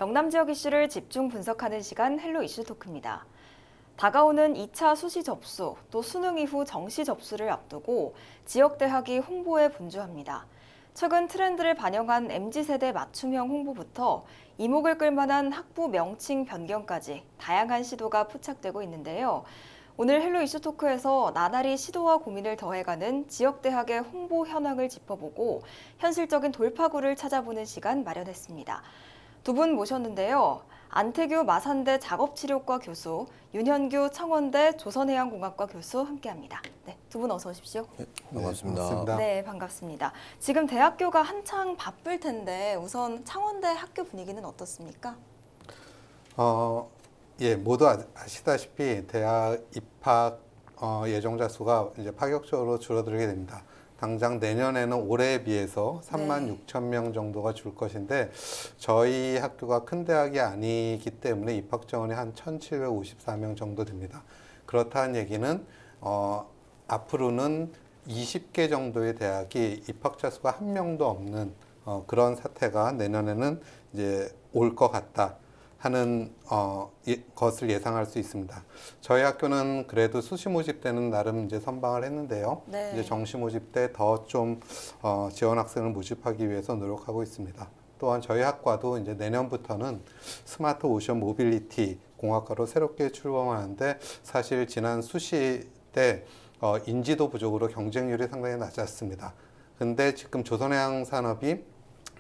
경남 지역 이슈를 집중 분석하는 시간 헬로 이슈 토크입니다. 다가오는 2차 수시 접수, 또 수능 이후 정시 접수를 앞두고 지역 대학이 홍보에 분주합니다. 최근 트렌드를 반영한 MZ세대 맞춤형 홍보부터 이목을 끌만한 학부 명칭 변경까지 다양한 시도가 포착되고 있는데요. 오늘 헬로 이슈 토크에서 나날이 시도와 고민을 더해가는 지역 대학의 홍보 현황을 짚어보고 현실적인 돌파구를 찾아보는 시간 마련했습니다. 두 분 모셨는데요. 안태규 마산대 작업치료과 교수, 윤현규 청원대 조선해양공학과 교수 함께합니다. 네, 두 분 어서 오십시오. 네, 반갑습니다. 반갑습니다. 네, 반갑습니다. 지금 대학교가 한창 바쁠 텐데 우선 창원대 학교 분위기는 어떻습니까? 모두 아시다시피 대학 입학 예정자 수가 이제 파격적으로 줄어들게 됩니다. 당장 내년에는 올해에 비해서 36,000명 정도가 줄 것인데 저희 학교가 큰 대학이 아니기 때문에 입학 정원이 한 1,754명 정도 됩니다. 그렇다는 얘기는 앞으로는 20개 정도의 대학이 입학자 수가 한 명도 없는 그런 사태가 내년에는 이제 올 것 같다 하는 것을 예상할 수 있습니다. 저희 학교는 그래도 수시 모집 때는 나름 이제 선방을 했는데요. 네. 이제 정시 모집 때 더 좀 지원 학생을 모집하기 위해서 노력하고 있습니다. 또한 저희 학과도 이제 내년부터는 스마트 오션 모빌리티 공학과로 새롭게 출범하는데 사실 지난 수시 때 인지도 부족으로 경쟁률이 상당히 낮았습니다. 근데 지금 조선해양 산업이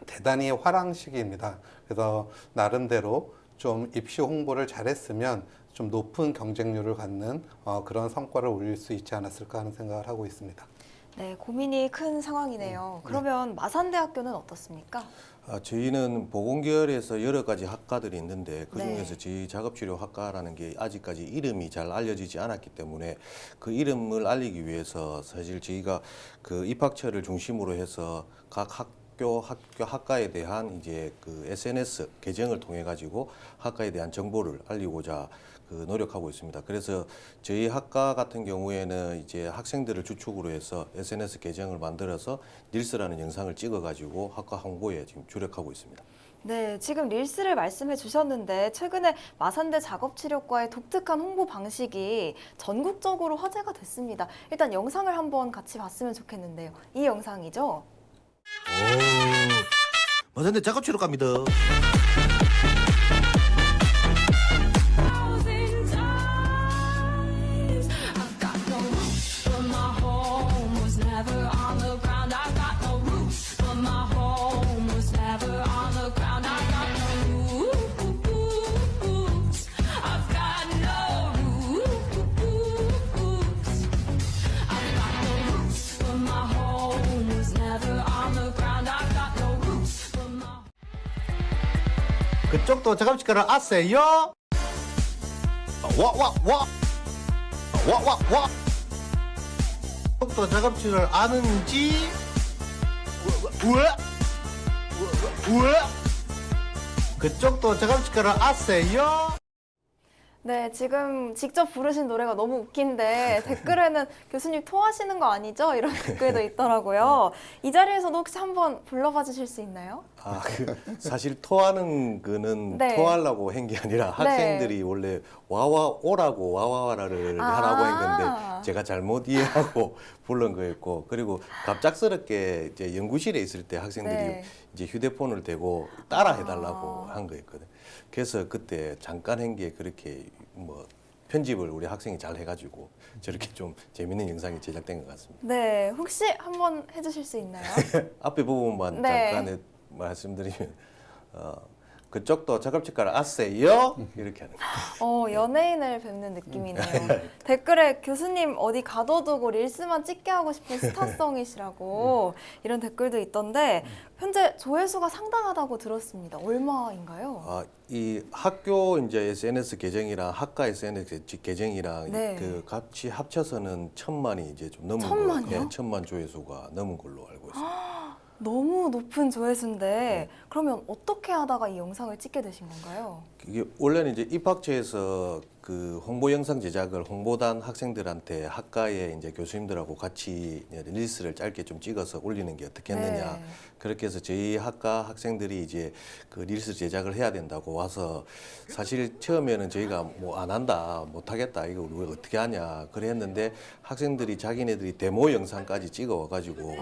대단히 화랑 시기입니다. 그래서 나름대로 좀 입시 홍보를 잘했으면 좀 높은 경쟁률을 갖는 그런 성과를 올릴 수 있지 않았을까 하는 생각을 하고 있습니다. 네, 고민이 큰 상황이네요. 그러면 마산대학교는 어떻습니까? 저희는 보건계열에서 여러 가지 학과들이 있는데 그중에서 네. 저희 작업치료학과라는 게 아직까지 이름이 잘 알려지지 않았기 때문에 그 이름을 알리기 위해서 사실 저희가 그 입학처를 중심으로 해서 각 학과에 대한 이제 그 SNS 계정을 통해 가지고 학과에 대한 정보를 알리고자 그 노력하고 있습니다. 그래서 저희 학과 같은 경우에는 이제 학생들을 주축으로 해서 SNS 계정을 만들어서 릴스라는 영상을 찍어 가지고 학과 홍보에 지금 주력하고 있습니다. 네, 지금 릴스를 말씀해 주셨는데 최근에 마산대 작업치료과의 독특한 홍보 방식이 전국적으로 화제가 됐습니다. 일단 영상을 한번 같이 봤으면 좋겠는데요. 이 영상이죠? 마산대 작업치료 갑니다. 그쪽도 작업치료를 아세요? 와. 그쪽도 작업치료를 아는지? 왜? 그쪽도 작업치료를 아세요? 네, 지금 직접 부르신 노래가 너무 웃긴데 댓글에는 교수님 토하시는 거 아니죠? 이런 댓글도 있더라고요. 이 자리에서도 혹시 한번 불러봐 주실 수 있나요? 사실 토하는 거는 네. 토하려고 한 게 아니라 학생들이 원래 와와오라고 와와와라를 하라고 한 건데 제가 잘못 이해하고 부른 거였고 그리고 갑작스럽게 이제 연구실에 있을 때 학생들이 네. 이제 휴대폰을 대고 따라 해달라고 한 거였거든. 그래서 그때 잠깐 한 게 그렇게 뭐 편집을 우리 학생이 잘 해가지고 저렇게 좀 재밌는 영상이 제작된 것 같습니다. 네, 혹시 한번 해주실 수 있나요? 앞에 부분만 네. 잠깐 말씀드리면 그쪽도 작업치과를 아세요? 이렇게 하는 거예요. 연예인을 뵙는 느낌이네요. 댓글에 교수님 어디 가둬두고 릴스만 찍게 하고 싶은 스타성이시라고 이런 댓글도 있던데 현재 조회수가 상당하다고 들었습니다. 얼마인가요? 이 학교 이제 SNS 계정이랑 학과 SNS 계정이랑 네. 그 같이 합쳐서는 1,000만이 이제 좀 넘은 1,000만이요? 걸로, 1,000만 조회수가 넘은 걸로 알고 있습니다. 너무 높은 조회수인데 그러면 어떻게 하다가 이 영상을 찍게 되신 건가요? 이게 원래는 이제 입학처에서 그 홍보 영상 제작을 홍보단 학생들한테 학과의 이제 교수님들하고 같이 릴스를 짧게 좀 찍어서 올리는 게 어떻겠느냐. 네. 그렇게 해서 저희 학과 학생들이 이제 그 릴스 제작을 해야 된다고 와서 사실 처음에는 저희가 뭐 안 한다, 못 하겠다, 이거 우리가 어떻게 하냐 그래 했는데 학생들이 자기네들이 데모 영상까지 찍어 와가지고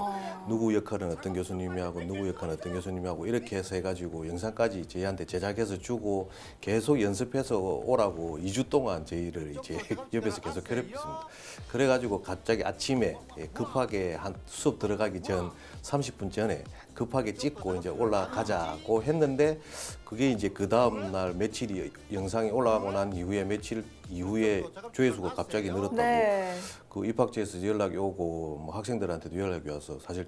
누구 역할은 어떤 교수님이 하고 누구 역할은 어떤 교수님이 하고 이렇게 해서 해가지고 영상까지 저희한테 제작해서 주고 계속 연습해서 오라고 2주 동안 저희를 이제 옆에서 계속 괴롭혔습니다. 그래가지고 갑자기 아침에 급하게 한 수업 들어가기 전 30분 전에 급하게 찍고 이제 올라가자고 했는데 그게 이제 그 다음 날 며칠이 영상이 올라가고 난 이후에 며칠 이후에 조회수가 갑자기 늘었다고 네. 그 입학처에서 연락이 오고 뭐 학생들한테도 연락이 와서 사실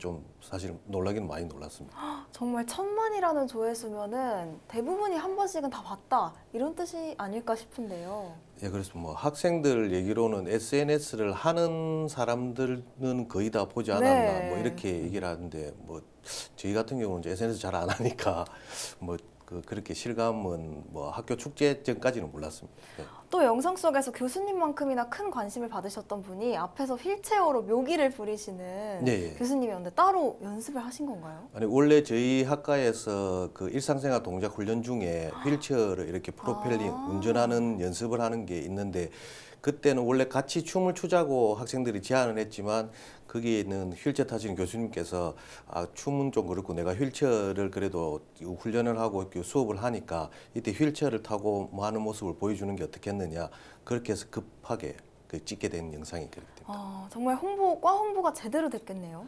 놀라긴 많이 놀랐습니다. 정말 1000만이라는 조회수면은 대부분이 한 번씩은 다 봤다 이런 뜻이 아닐까 싶은데요. 예, 그래서 뭐 학생들 얘기로는 SNS를 하는 사람들은 거의 다 보지 않았나 네. 뭐 이렇게 얘기를 하는데 뭐 저희 같은 경우는 이제 SNS 잘 안 하니까 뭐 그렇게 실감은 뭐 학교 축제 전까지는 몰랐습니다. 예. 또 영상 속에서 교수님만큼이나 큰 관심을 받으셨던 분이 앞에서 휠체어로 묘기를 부리시는 네, 예. 교수님이었는데 따로 연습을 하신 건가요? 아니 원래 저희 학과에서 그 일상생활 동작 훈련 중에 휠체어를 이렇게 프로펠링 운전하는 연습을 하는 게 있는데 그때는 원래 같이 춤을 추자고 학생들이 제안을 했지만 거기에는 휠체어 타시는 교수님께서 춤은 좀 그렇고 내가 휠체어를 그래도 훈련을 하고 수업을 하니까 이때 휠체어를 타고 뭐 하는 모습을 보여주는 게 어떻겠느냐 그렇게 해서 급하게 찍게 된 영상이 그렇게 됩니다. 정말 과 홍보가 제대로 됐겠네요.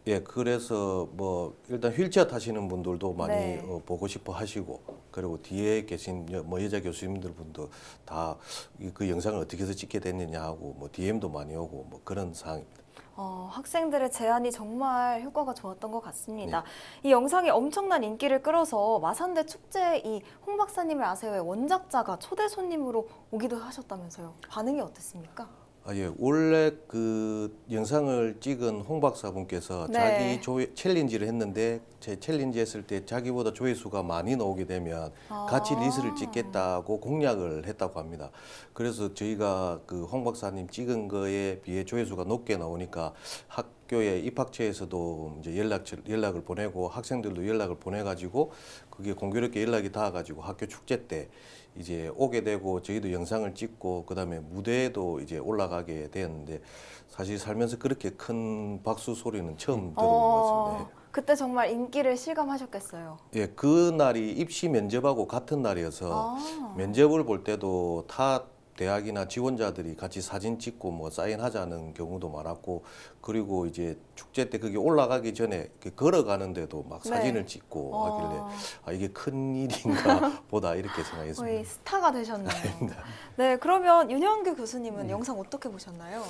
예, 그래서 뭐 일단 휠체어 타시는 분들도 많이 네. 보고 싶어 하시고 그리고 뒤에 계신 뭐 여자 교수님들 분도 다 그 영상을 어떻게 해서 찍게 됐느냐 하고 뭐 DM도 많이 오고 뭐 그런 상황입니다. 학생들의 제안이 정말 효과가 좋았던 것 같습니다. 네. 이 영상이 엄청난 인기를 끌어서 마산대 축제 이 홍 박사님을 아세요의 원작자가 초대 손님으로 오기도 하셨다면서요. 반응이 어땠습니까? 예, 원래 그 영상을 찍은 홍 박사분께서 네. 자기 챌린지를 했는데 제 챌린지 했을 때 자기보다 조회수가 많이 나오게 되면 같이 리스를 찍겠다고 공약을 했다고 합니다. 그래서 저희가 그 홍 박사님 찍은 거에 비해 조회수가 높게 나오니까 학교의 입학처에서도 이제 연락을 보내고 학생들도 연락을 보내가지고 그게 공교롭게 연락이 닿아가지고 학교 축제 때 이제 오게 되고 저희도 영상을 찍고 그다음에 무대에도 이제 올라가게 되었는데 사실 살면서 그렇게 큰 박수 소리는 처음 들어본 것 같습니다. 그때 정말 인기를 실감하셨겠어요. 예, 그 날이 입시 면접하고 같은 날이어서 면접을 볼 때도 타 대학이나 지원자들이 같이 사진 찍고 뭐 사인하자는 경우도 많았고 그리고 이제 축제 때 그게 올라가기 전에 이렇게 걸어가는데도 막 네. 사진을 찍고 하길래 이게 큰 일인가 보다 이렇게 생각했습니다. 거의 스타가 되셨네요. 네, 그러면 윤형규 교수님은 영상 어떻게 보셨나요?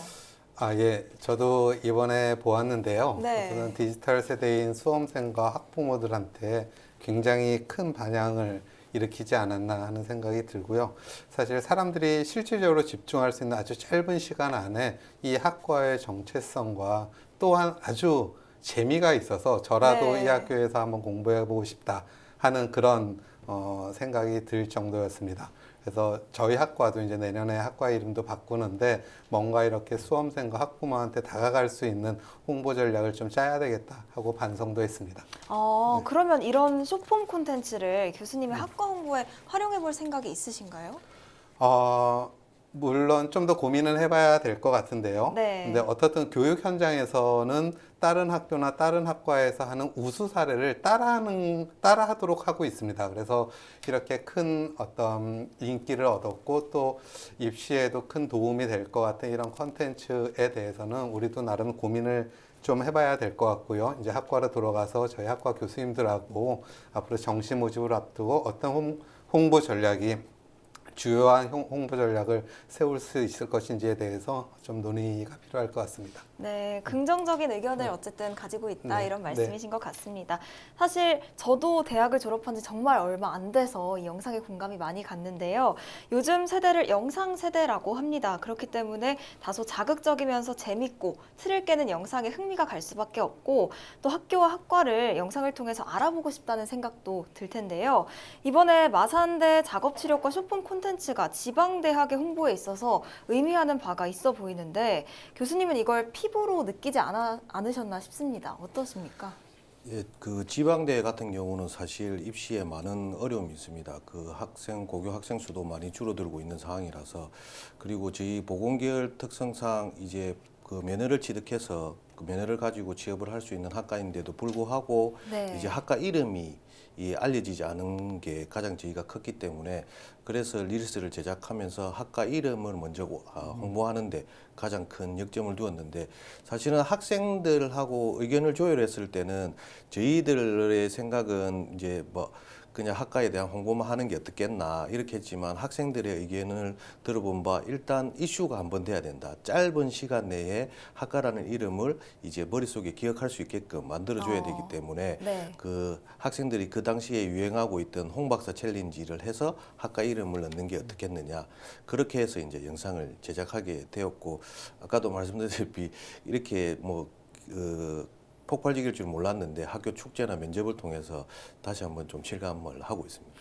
예, 저도 이번에 보았는데요. 네. 저는 디지털 세대인 수험생과 학부모들한테 굉장히 큰 반향을 일으키지 않았나 하는 생각이 들고요. 사실 사람들이 실질적으로 집중할 수 있는 아주 짧은 시간 안에 이 학과의 정체성과 또한 아주 재미가 있어서 저라도 네. 이 학교에서 한번 공부해보고 싶다 하는 그런 생각이 들 정도였습니다. 그래서 저희 학과도 이제 내년에 학과 이름도 바꾸는데 뭔가 이렇게 수험생과 학부모한테 다가갈 수 있는 홍보 전략을 좀 짜야 되겠다 하고 반성도 했습니다. 그러면 이런 숏폼 콘텐츠를 교수님의 학과 홍보에 활용해 볼 생각이 있으신가요? 물론 좀 더 고민을 해봐야 될 것 같은데요. 네. 근데 어떻든 교육 현장에서는 다른 학교나 다른 학과에서 하는 우수 사례를 따라하도록 하고 있습니다. 그래서 이렇게 큰 어떤 인기를 얻었고 또 입시에도 큰 도움이 될 것 같은 이런 컨텐츠에 대해서는 우리도 나름 고민을 좀 해봐야 될 것 같고요. 이제 학과로 돌아가서 저희 학과 교수님들하고 앞으로 정시 모집을 앞두고 어떤 홍보 전략이 주요한 홍보 전략을 세울 수 있을 것인지에 대해서 좀 논의가 필요할 것 같습니다. 네, 긍정적인 의견을 어쨌든 가지고 있다 네, 이런 말씀이신 것 같습니다. 사실 저도 대학을 졸업한 지 정말 얼마 안 돼서 이 영상에 공감이 많이 갔는데요. 요즘 세대를 영상 세대라고 합니다. 그렇기 때문에 다소 자극적이면서 재밌고 스릴 깨는 영상에 흥미가 갈 수밖에 없고 또 학교와 학과를 영상을 통해서 알아보고 싶다는 생각도 들 텐데요. 이번에 마산대 작업치료과 쇼폼 콘텐츠가 지방대학의 홍보에 있어서 의미하는 바가 있어 보이는데 교수님은 이걸 피부로 느끼지 않으셨나 싶습니다. 어떠십니까? 예, 그 지방대 같은 경우는 사실 입시에 많은 어려움이 있습니다. 고교 학생 수도 많이 줄어들고 있는 상황이라서, 그리고 저희 보건계열 특성상 이제 그 면허를 취득해서 그 면허를 가지고 취업을 할 수 있는 학과인데도 불구하고 네. 이제 학과 이름이 알려지지 않은 게 가장 저희가 컸기 때문에, 그래서 릴스를 제작하면서 학과 이름을 먼저 홍보하는데 가장 큰 역점을 두었는데, 사실은 학생들하고 의견을 조율했을 때는 저희들의 생각은 이제 뭐 그냥 학과에 대한 홍보만 하는 게 어떻겠나 이렇게 했지만, 학생들의 의견을 들어본 바 일단 이슈가 한번 돼야 된다. 짧은 시간 내에 학과라는 이름을 이제 머릿속에 기억할 수 있게끔 만들어줘야 되기 때문에 네. 그 학생들이 그 당시에 유행하고 있던 홍박사 챌린지를 해서 학과 이름을 넣는 게 어떻겠느냐, 그렇게 해서 이제 영상을 제작하게 되었고, 아까도 말씀드렸다시피 이렇게 폭발적일 줄 몰랐는데 학교 축제나 면접을 통해서 다시 한번 좀 실감을 하고 있습니다.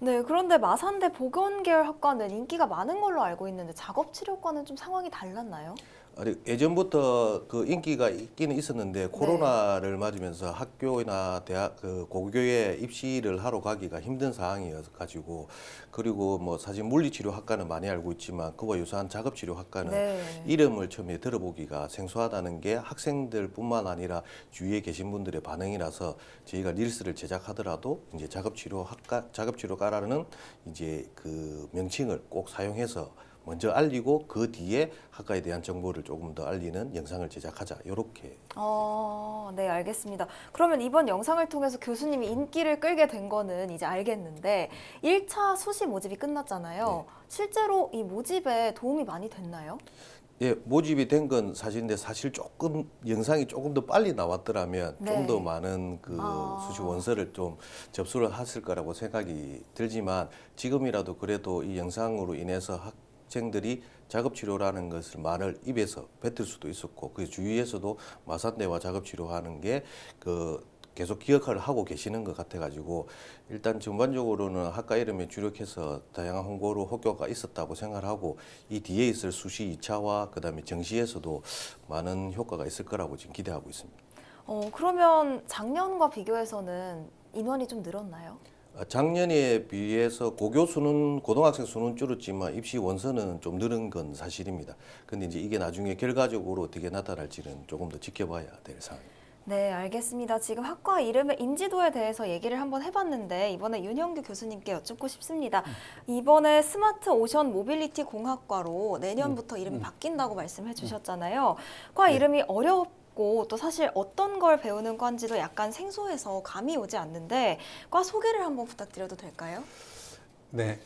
네, 그런데 마산대 보건계열 학과는 인기가 많은 걸로 알고 있는데 작업치료과는 좀 상황이 달랐나요? 아니, 예전부터 그 인기가 있기는 있었는데 코로나를 맞으면서 학교나 대학 고교에 입시를 하러 가기가 힘든 상황이어서 가지고, 그리고 뭐 사실 물리치료 학과는 많이 알고 있지만 그와 유사한 작업치료 학과는 네. 이름을 처음에 들어보기가 생소하다는 게 학생들뿐만 아니라 주위에 계신 분들의 반응이라서 저희가 릴스를 제작하더라도 이제 작업치료과라는 이제 그 명칭을 꼭 사용해서 먼저 알리고 그 뒤에 학과에 대한 정보를 조금 더 알리는 영상을 제작하자, 이렇게. 네, 알겠습니다. 그러면 이번 영상을 통해서 교수님이 인기를 끌게 된 거는 이제 알겠는데 1차 수시 모집이 끝났잖아요. 실제로 이 모집에 도움이 많이 됐나요? 예, 모집이 된 건 사실인데, 사실 조금 영상이 조금 더 빨리 나왔더라면 네. 좀 더 많은 그 수시 원서를 좀 접수를 했을 거라고 생각이 들지만, 지금이라도 그래도 이 영상으로 인해서 학생들이 작업치료라는 것을 말을 입에서 뱉을 수도 있었고, 그 주위에서도 마산대와 작업치료하는 게 계속 기억을 하고 계시는 것 같아가지고, 일단 전반적으로는 학과 이름에 주력해서 다양한 홍보로 효과가 있었다고 생각하고, 이 뒤에 있을 수시 2차와 그다음에 정시에서도 많은 효과가 있을 거라고 지금 기대하고 있습니다. 그러면 작년과 비교해서는 인원이 좀 늘었나요? 작년에 비해서 고등학생 수는 줄었지만 입시 원서는 좀 늘은 건 사실입니다. 근데 이제 이게 나중에 결과적으로 어떻게 나타날지는 조금 더 지켜봐야 될 상황입니다. 네, 알겠습니다. 지금 학과 이름의 인지도에 대해서 얘기를 한번 해봤는데 이번에 윤형규 교수님께 여쭙고 싶습니다. 이번에 스마트 오션 모빌리티 공학과로 내년부터 이름이 바뀐다고 말씀해 주셨잖아요. 과 이름이 어렵고 또 사실 어떤 걸 배우는 과인지도 약간 생소해서 감이 오지 않는데 과 소개를 한번 부탁드려도 될까요? 네.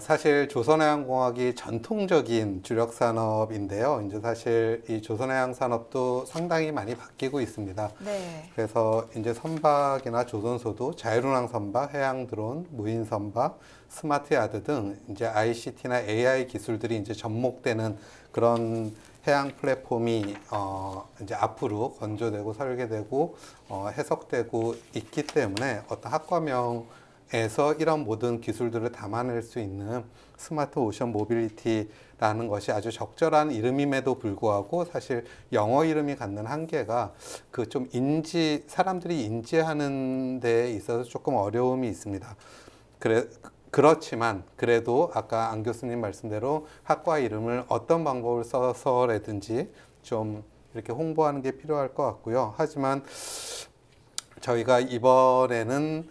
사실 조선해양공학이 전통적인 주력 산업인데요. 이제 사실 이 조선해양 산업도 상당히 많이 바뀌고 있습니다. 네. 그래서 이제 선박이나 조선소도 자율운항 선박, 해양 드론, 무인 선박, 스마트 야드 등 이제 ICT나 AI 기술들이 이제 접목되는 그런 해양 플랫폼이 이제 앞으로 건조되고 설계되고 해석되고 있기 때문에 어떤 학과명에서 이런 모든 기술들을 담아낼 수 있는 스마트 오션 모빌리티라는 것이 아주 적절한 이름임에도 불구하고 사실 영어 이름이 갖는 한계가 그 좀 사람들이 인지하는 데 있어서 조금 어려움이 있습니다. 그렇지만 그래도 아까 안 교수님 말씀대로 학과 이름을 어떤 방법을 써서라든지 좀 이렇게 홍보하는 게 필요할 것 같고요. 하지만 저희가 이번에는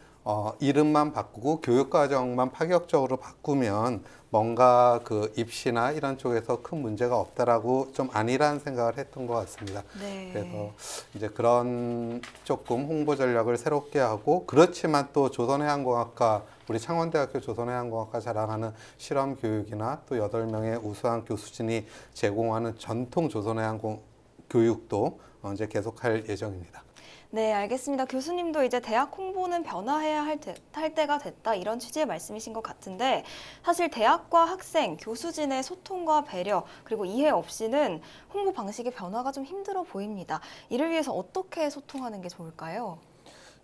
이름만 바꾸고 교육과정만 파격적으로 바꾸면 뭔가 그 입시나 이런 쪽에서 큰 문제가 없다라고 좀 안일한 생각을 했던 것 같습니다. 네. 그래서 이제 그런 조금 홍보 전략을 새롭게 하고, 그렇지만 또 조선해양공학과, 우리 창원대학교 조선해양공학과 자랑하는 실험 교육이나 또 8명의 우수한 교수진이 제공하는 전통 교육도 이제 계속할 예정입니다. 네, 알겠습니다. 교수님도 이제 대학 홍보는 변화해야 할 때가 됐다 이런 취지의 말씀이신 것 같은데 사실 대학과 학생, 교수진의 소통과 배려 그리고 이해 없이는 홍보 방식의 변화가 좀 힘들어 보입니다. 이를 위해서 어떻게 소통하는 게 좋을까요?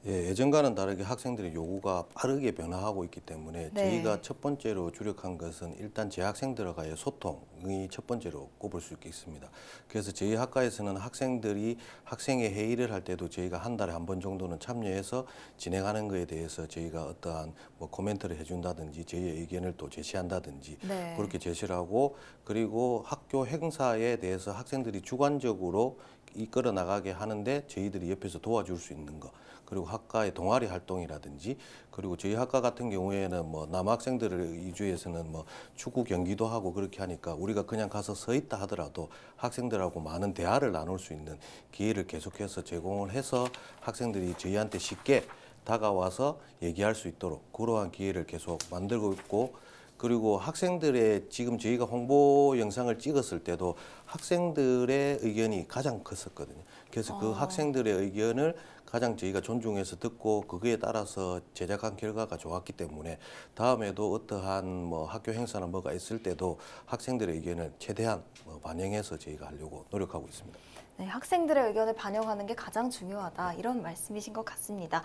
예, 예전과는 다르게 학생들의 요구가 빠르게 변화하고 있기 때문에 네. 저희가 첫 번째로 주력한 것은 일단 재학생들과의 소통이 첫 번째로 꼽을 수 있겠습니다. 그래서 저희 학과에서는 학생들이 학생회 회의를 할 때도 저희가 한 달에 한 번 정도는 참여해서 진행하는 것에 대해서 저희가 어떠한 뭐 코멘트를 해준다든지 저희의 의견을 또 제시한다든지 네. 그렇게 제시를 하고 그리고 학교 행사에 대해서 학생들이 주관적으로 이끌어 나가게 하는데 저희들이 옆에서 도와줄 수 있는 거 그리고 학과의 동아리 활동이라든지 그리고 저희 학과 같은 경우에는 뭐 남학생들을 위주해서는 뭐 축구 경기도 하고 그렇게 하니까 우리가 그냥 가서 서 있다 하더라도 학생들하고 많은 대화를 나눌 수 있는 기회를 계속해서 제공을 해서 학생들이 저희한테 쉽게 다가와서 얘기할 수 있도록 그러한 기회를 계속 만들고 있고 그리고 학생들의 지금 저희가 홍보 영상을 찍었을 때도 학생들의 의견이 가장 컸었거든요. 그래서 그 학생들의 의견을 가장 저희가 존중해서 듣고 그거에 따라서 제작한 결과가 좋았기 때문에 다음에도 어떠한 뭐 학교 행사나 뭐가 있을 때도 학생들의 의견을 최대한 반영해서 저희가 하려고 노력하고 있습니다. 네, 학생들의 의견을 반영하는 게 가장 중요하다 이런 말씀이신 것 같습니다.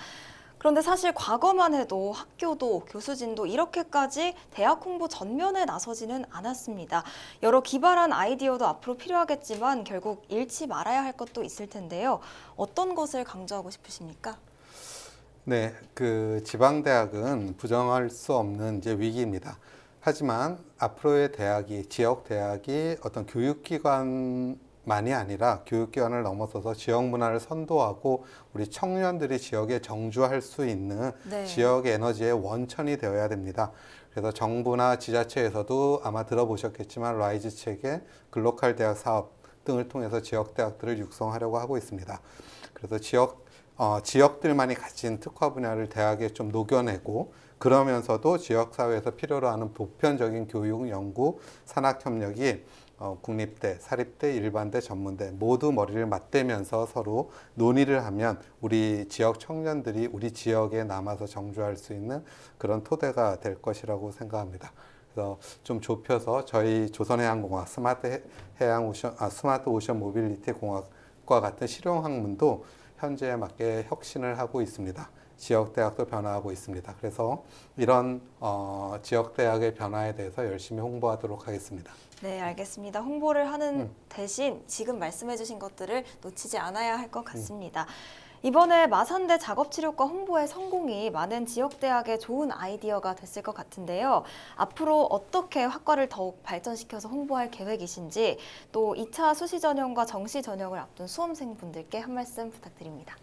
그런데 사실 과거만 해도 학교도 교수진도 이렇게까지 대학 홍보 전면에 나서지는 않았습니다. 여러 기발한 아이디어도 앞으로 필요하겠지만 결국 잃지 말아야 할 것도 있을 텐데요. 어떤 것을 강조하고 싶으십니까? 네, 그 지방대학은 부정할 수 없는 이제 위기입니다. 하지만 앞으로의 대학이, 지역 대학이 어떤 교육기관만이 아니라 교육기관을 넘어서서 지역 문화를 선도하고 우리 청년들이 지역에 정주할 수 있는 네. 지역 에너지의 원천이 되어야 됩니다. 그래서 정부나 지자체에서도 아마 들어보셨겠지만 라이즈 책의 글로컬 대학 사업 등을 통해서 지역 대학들을 육성하려고 하고 있습니다. 그래서 지역들만이 가진 특화 분야를 대학에 좀 녹여내고 그러면서도 지역사회에서 필요로 하는 보편적인 교육, 연구, 산학 협력이 국립대, 사립대, 일반대, 전문대 모두 머리를 맞대면서 서로 논의를 하면 우리 지역 청년들이 우리 지역에 남아서 정주할 수 있는 그런 토대가 될 것이라고 생각합니다. 그래서 좀 좁혀서 저희 조선해양공학, 스마트 오션 모빌리티 공학과 같은 실용학문도 현재에 맞게 혁신을 하고 있습니다. 지역대학도 변화하고 있습니다. 그래서 이런 지역대학의 변화에 대해서 열심히 홍보하도록 하겠습니다. 네, 알겠습니다. 홍보를 하는 대신 지금 말씀해 주신 것들을 놓치지 않아야 할 것 같습니다. 이번에 마산대 작업치료과 홍보의 성공이 많은 지역대학의 좋은 아이디어가 됐을 것 같은데요. 앞으로 어떻게 학과를 더욱 발전시켜서 홍보할 계획이신지 또 2차 수시 전형과 정시 전형을 앞둔 수험생분들께 한 말씀 부탁드립니다.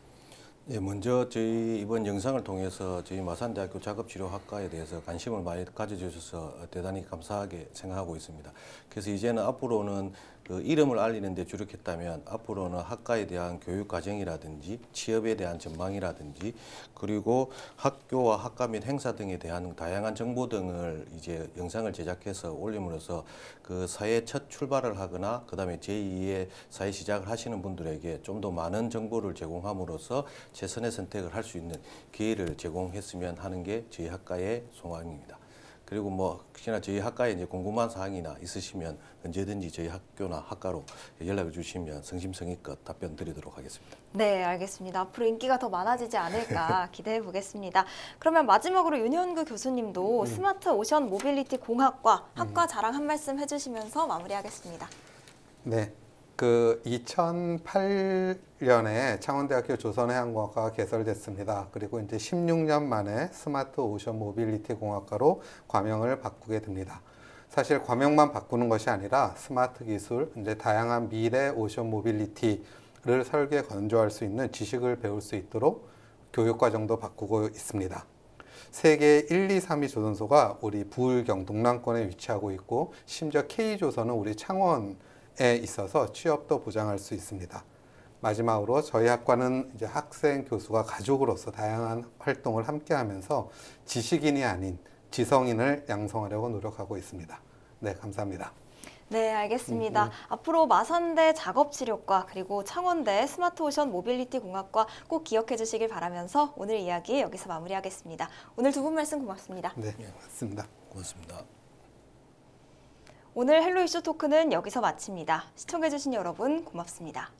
예, 먼저 저희 이번 영상을 통해서 저희 마산대학교 작업치료학과에 대해서 관심을 많이 가져주셔서 대단히 감사하게 생각하고 있습니다. 그래서 이제는 앞으로는 그 이름을 알리는 데 주력했다면 앞으로는 학과에 대한 교육 과정이라든지 취업에 대한 전망이라든지 그리고 학교와 학과 및 행사 등에 대한 다양한 정보 등을 이제 영상을 제작해서 올림으로써 그 사회 첫 출발을 하거나 그다음에 제2의 사회 시작을 하시는 분들에게 좀 더 많은 정보를 제공함으로써 최선의 선택을 할 수 있는 기회를 제공했으면 하는 게 저희 학과의 소망입니다. 그리고 뭐 혹시나 저희 학과에 이제 궁금한 사항이나 있으시면 언제든지 저희 학교나 학과로 연락을 주시면 성심성의껏 답변 드리도록 하겠습니다. 네, 알겠습니다. 앞으로 인기가 더 많아지지 않을까 기대해 보겠습니다. 그러면 마지막으로 윤현구 교수님도 스마트 오션 모빌리티 공학과 학과 자랑 한 말씀 해주시면서 마무리하겠습니다. 네. 그 2008년에 창원대학교 조선해양공학과가 개설됐습니다. 그리고 이제 16년 만에 스마트 오션 모빌리티 공학과로 과명을 바꾸게 됩니다. 사실 과명만 바꾸는 것이 아니라 스마트 기술, 이제 다양한 미래 오션 모빌리티를 설계 건조할 수 있는 지식을 배울 수 있도록 교육과정도 바꾸고 있습니다. 세계 1, 2, 3위 조선소가 우리 부울경 동남권에 위치하고 있고 심지어 K조선은 우리 창원에 있어서 취업도 보장할 수 있습니다. 마지막으로 저희 학과는 이제 학생, 교수가 가족으로서 다양한 활동을 함께 하면서 지식인이 아닌 지성인을 양성하려고 노력하고 있습니다. 네, 감사합니다. 네, 알겠습니다. 앞으로 마산대 작업치료과 그리고 창원대 스마트오션 모빌리티 공학과 꼭 기억해 주시길 바라면서 오늘 이야기 여기서 마무리하겠습니다. 오늘 두 분 말씀 고맙습니다. 네, 맞습니다. 고맙습니다. 오늘 헬로 이슈 토크는 여기서 마칩니다. 시청해 주신 여러분 고맙습니다.